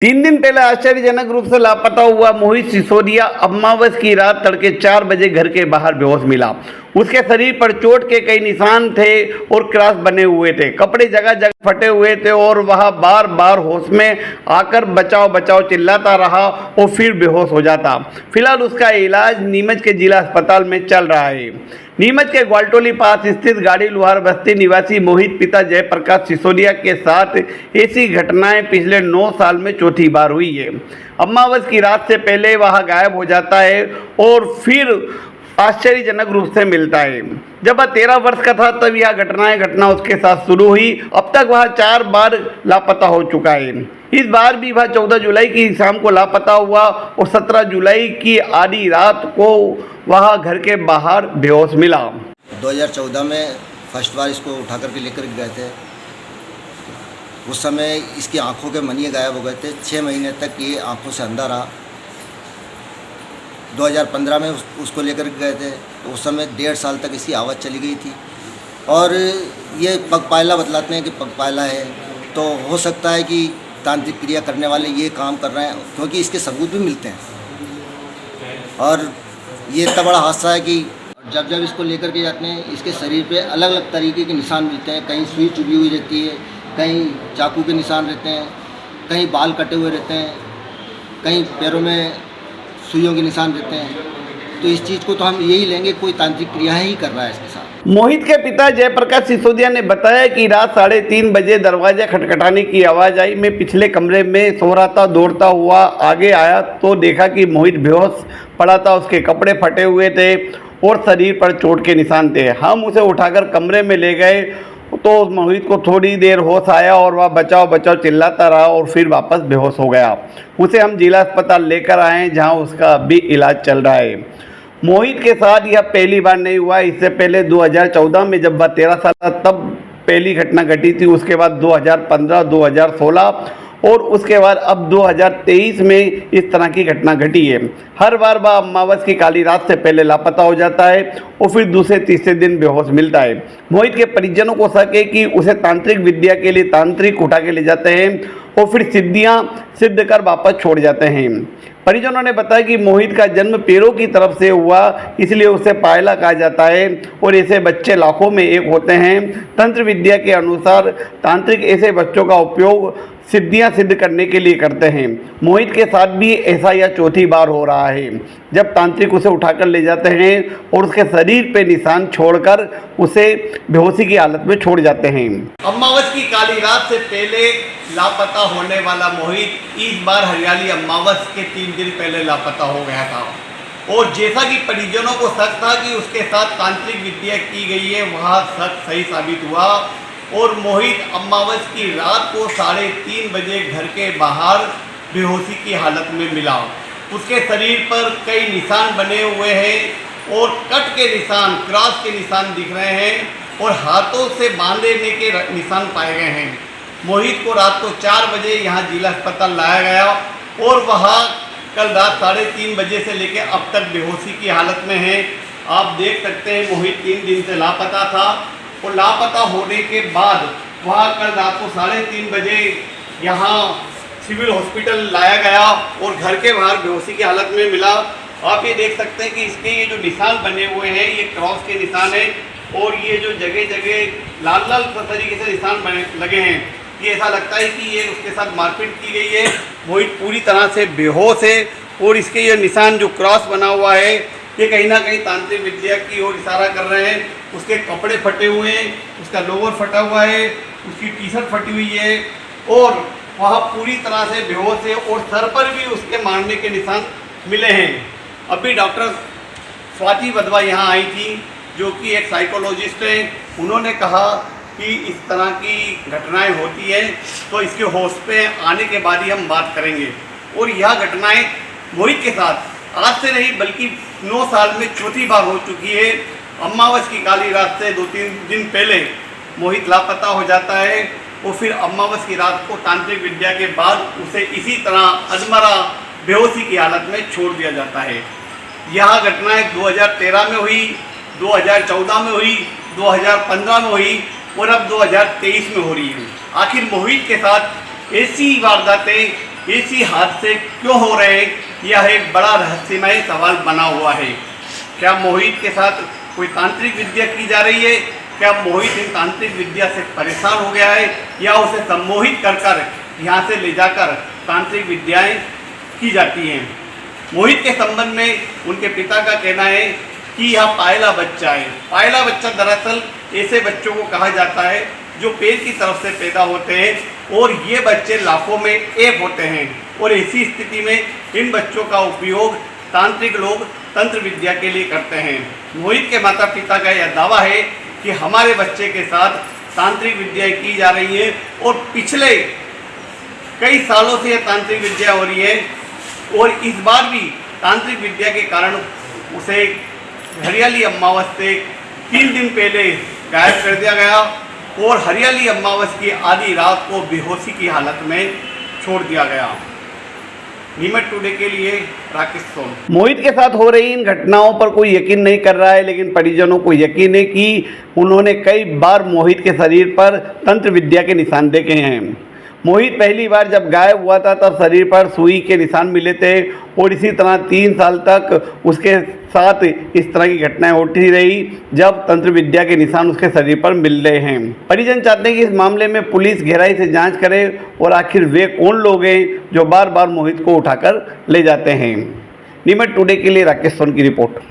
3 दिन पहले आश्चर्यजनक रूप से लापता हुआ मोहित सिसोदिया अमावस की रात तड़के 4 बजे घर के बाहर बेहोश मिला। उसके शरीर पर चोट के कई निशान थे और क्रॉस बने हुए थे। कपड़े जगह जगह फटे हुए थे और वह बार बार होश में आकर बचाओ बचाओ चिल्लाता रहा और फिर बेहोश हो जाता। फिलहाल उसका इलाज नीमच के जिला अस्पताल में चल रहा है। नीमच के ग्वालटोली पास स्थित गाड़ी लुहार बस्ती निवासी मोहित पिता जयप्रकाश सिसोदिया के साथ ऐसी घटनाएं पिछले 9 साल में चौथी बार हुई है। अमावस की रात से पहले वह गायब हो जाता है और फिर आश्चर्यजनक रूप से मिलता है। जब वह 13 वर्ष का था तब यह घटना उसके साथ शुरू हुई। अब तक वह 4 बार लापता हो चुका है। इस बार भी वह 14 जुलाई की शाम को लापता हुआ और 17 जुलाई की आधी रात को वह घर के बाहर बेहोश मिला। 2014 में फर्स्ट बार इसको उठा करके लेकर गए थे। उस समय इसकी आंखों के मनिए गायब हो गए थे। 6 महीने तक ये आंखों से अंधा रहा। 2015 में उसको लेकर गए थे। उस समय 1.5 साल तक इसकी आवाज़ चली गई थी और ये पगपायला बतलाते हैं कि पगपायला है। तो हो सकता है कि तांत्रिक क्रिया करने वाले ये काम कर रहे हैं, क्योंकि इसके सबूत भी मिलते हैं। और ये इतना बड़ा हादसा है कि जब जब इसको लेकर के जाते हैं इसके शरीर पे अलग अलग तरीके के निशान मिलते हैं। कहीं सुई चुभी हुई रहती है, कहीं चाकू के निशान रहते हैं, कहीं बाल कटे हुए रहते हैं, कहीं पैरों में सुइयों के निशान रहते हैं। तो इस चीज़ को तो हम यही लेंगे, कोई तांत्रिक क्रिया ही कर रहा है इसके साथ। मोहित के पिता जयप्रकाश सिसोदिया ने बताया कि रात 3:30 बजे दरवाजा खटखटाने की आवाज़ आई। मैं पिछले कमरे में सो रहा था, दौड़ता हुआ आगे आया तो देखा कि मोहित बेहोश पड़ा था। उसके कपड़े फटे हुए थे और शरीर पर चोट के निशान थे। हम उसे उठाकर कमरे में ले गए तो मोहित को थोड़ी देर होश आया और वह बचाओ बचाओ चिल्लाता रहा और फिर वापस बेहोश हो गया। उसे हम जिला अस्पताल लेकर आए जहां उसका अभी इलाज चल रहा है। मोहित के साथ यह पहली बार नहीं हुआ। इससे पहले 2014 में जब वह 13 साल था तब पहली घटना घटी थी। उसके बाद 2015, 2016 और उसके बाद अब 2023 में इस तरह की घटना घटी है। हर बार वह अमावस की काली रात से पहले लापता हो जाता है और फिर दूसरे तीसरे दिन बेहोश मिलता है। मोहित के परिजनों को शक है कि उसे तांत्रिक विद्या के लिए तांत्रिक उठा के ले जाते हैं और फिर सिद्धियां सिद्ध कर वापस छोड़ जाते हैं। परिजनों ने बताया कि मोहित का जन्म पैरों की तरफ से हुआ, इसलिए उसे पायला कहा जाता है और ऐसे बच्चे लाखों में एक होते हैं। तंत्र विद्या के अनुसार तांत्रिक ऐसे बच्चों का उपयोग सिद्धियां सिद्ध करने के लिए करते हैं। मोहित के साथ भी ऐसा यह चौथी बार हो रहा है जब तांत्रिक उसे उठाकर ले जाते हैं और उसके शरीर पे निशान छोड़कर उसे बेहोशी की हालत में छोड़ जाते हैं। अमावस की काली रात से पहले लापता होने वाला मोहित इस बार हरियाली अमावस के 3 दिन पहले लापता हो गया था और जैसा कि परिजनों को शक था कि उसके साथ तांत्रिक विद्या की गई है, वह शक सही साबित हुआ और मोहित अमावस की रात को 3:30 बजे घर के बाहर बेहोशी की हालत में मिला। उसके शरीर पर कई निशान बने हुए हैं और कट के निशान, क्रॉस के निशान दिख रहे हैं और हाथों से बांधने के निशान पाए गए हैं। मोहित को रात को 4 बजे यहाँ जिला अस्पताल लाया गया और वह कल रात 3:30 बजे से लेकर अब तक बेहोशी की हालत में है। आप देख सकते हैं मोहित 3 दिन से लापता था और लापता होने के बाद वह कल रात को 3:30 बजे यहाँ सिविल हॉस्पिटल लाया गया और घर के बाहर बेहोशी की हालत में मिला। आप ये देख सकते हैं कि इसके ये जो निशान बने हुए हैं ये क्रॉस के निशान है और ये जो जगह जगह लाल लाल तरीके से निशान बने लगे हैं, ये ऐसा लगता है कि ये उसके साथ मारपीट की गई है। मोहित पूरी तरह से बेहोश है और इसके ये निशान जो क्रॉस बना हुआ है ये कहीं ना कहीं तांत्रिक विद्या की ओर इशारा कर रहे हैं। उसके कपड़े फटे हुए हैं, उसका लोवर फटा हुआ है, उसकी टी-शर्ट फटी हुई है और वह पूरी तरह से बेहोश है और सर पर भी उसके मारने के निशान मिले हैं। अभी डॉक्टर स्वाति वधवा यहाँ आई थी जो कि एक साइकोलॉजिस्ट है। उन्होंने कहा कि इस तरह की घटनाएं होती हैं तो इसके होश पे आने के बाद ही हम बात करेंगे। और यह घटनाएं मोहित के साथ आज से नहीं बल्कि 9 साल में चौथी बार हो चुकी है। अमावस की काली रात से 2-3 दिन पहले मोहित लापता हो जाता है और फिर अमावस की रात को तांत्रिक विद्या के बाद उसे इसी तरह अधमरा बेहोशी की हालत में छोड़ दिया जाता है। यह घटनाएं 2013 में हुई, 2014 में हुई, 2015 में हुई और अब 2023 में हो रही है। आखिर मोहित के साथ ऐसी वारदातें ऐसी हादसे क्यों हो रहे हैं, यह एक बड़ा रहस्यमय सवाल बना हुआ है। क्या मोहित के साथ कोई तांत्रिक विद्या की जा रही है? क्या मोहित इन तांत्रिक विद्या से परेशान हो गया है, या उसे सम्मोहित कर कर यहाँ से ले जाकर तांत्रिक विद्याएं की जाती हैं? मोहित के संबंध में उनके पिता का कहना है कि यह पायला बच्चा है। पायला बच्चा दरअसल ऐसे बच्चों को कहा जाता है जो पेड़ की तरफ से पैदा होते हैं और ये बच्चे लाखों में एक होते हैं, और ऐसी स्थिति में इन बच्चों का उपयोग तांत्रिक लोग तंत्र विद्या के लिए करते हैं। मोहित के माता पिता का यह दावा है कि हमारे बच्चे के साथ तांत्रिक विद्याएं की जा रही हैं और पिछले कई सालों से यह तांत्रिक विद्या हो रही है, और इस बार भी तांत्रिक विद्या के कारण उसे हरियाली अमावस से 3 दिन पहले गायब कर दिया गया और हरियाली अमावस की आधी रात को बेहोशी की हालत में छोड़ दिया गया। नीमच टुडे के लिए राकेश सोन। मोहित के साथ हो रही इन घटनाओं पर कोई यकीन नहीं कर रहा है, लेकिन परिजनों को यकीन है कि उन्होंने कई बार मोहित के शरीर पर तंत्र विद्या के निशान देखे हैं। मोहित पहली बार जब गायब हुआ था तब शरीर पर सुई के निशान मिले थे, और इसी तरह 3 साल तक उसके साथ इस तरह की घटनाएं होती रही जब तंत्र विद्या के निशान उसके शरीर पर मिल रहे हैं। परिजन चाहते हैं कि इस मामले में पुलिस गहराई से जांच करे और आखिर वे कौन लोग हैं जो बार बार मोहित को उठाकर ले जाते हैं। नीमच टुडे के लिए राकेश सोन की रिपोर्ट।